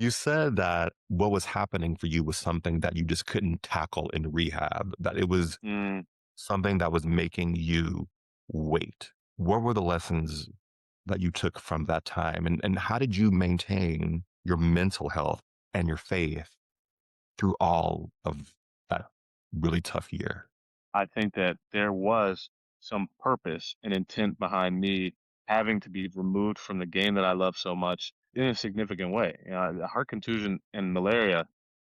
You said that what was happening for you was something that you just couldn't tackle in rehab, that it was Mm, something that was making you wait. What were the lessons that you took from that time? And how did you maintain your mental health and your faith through all of that really tough year? I think that there was some purpose and intent behind me having to be removed from the game that I love so much in a significant way. The heart contusion and malaria,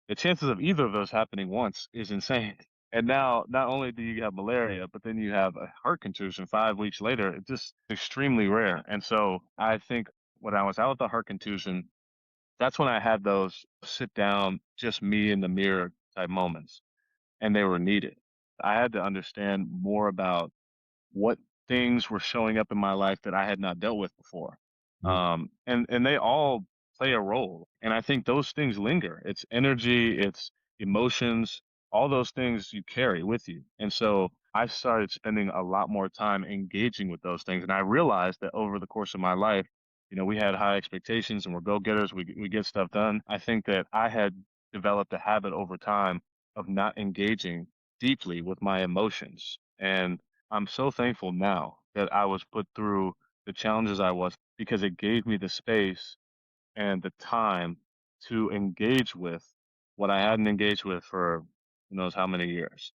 the chances of either of those happening once is insane. And now, not only do you have malaria, but then you have a heart contusion 5 weeks later. It's just extremely rare. And so I think when I was out with the heart contusion, that's when I had those sit down, just me in the mirror type moments, and they were needed. I had to understand more about what things were showing up in my life that I had not dealt with before. Mm, And they all play a role. And I think those things linger. It's energy, it's emotions, all those things you carry with you. And so I started spending a lot more time engaging with those things. And I realized that over the course of my life, we had high expectations and we're go-getters. We get stuff done. I think that I had developed a habit over time of not engaging deeply with my emotions. And I'm so thankful now that I was put through the challenges I was because it gave me the space and the time to engage with what I hadn't engaged with for who knows how many years.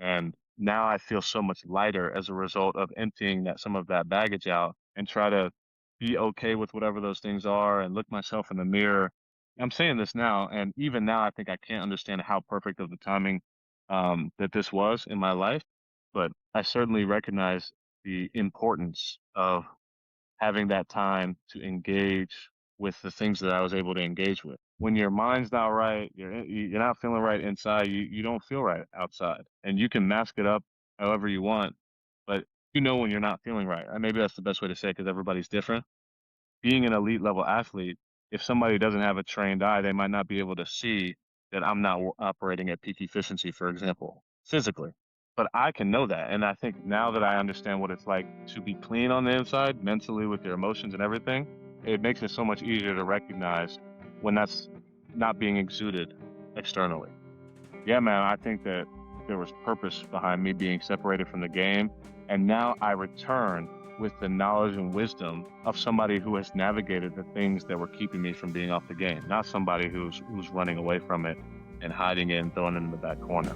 And now I feel so much lighter as a result of emptying some of that baggage out and try to be okay with whatever those things are and look myself in the mirror. I'm saying this now, and even now, I think I can't understand how perfect of the timing that this was in my life, but I certainly recognize the importance of having that time to engage with the things that I was able to engage with. When your mind's not right, you're not feeling right inside, you don't feel right outside. And you can mask it up however you want, but when you're not feeling right. And maybe that's the best way to say it because everybody's different. Being an elite level athlete, if somebody doesn't have a trained eye, they might not be able to see that I'm not operating at peak efficiency, for example, physically. But I can know that. And I think now that I understand what it's like to be clean on the inside, mentally with your emotions and everything, it makes it so much easier to recognize when that's not being exuded externally. Yeah, man, I think that there was purpose behind me being separated from the game. And now I return with the knowledge and wisdom of somebody who has navigated the things that were keeping me from being off the game, not somebody who's running away from it and hiding it and throwing it in the back corner.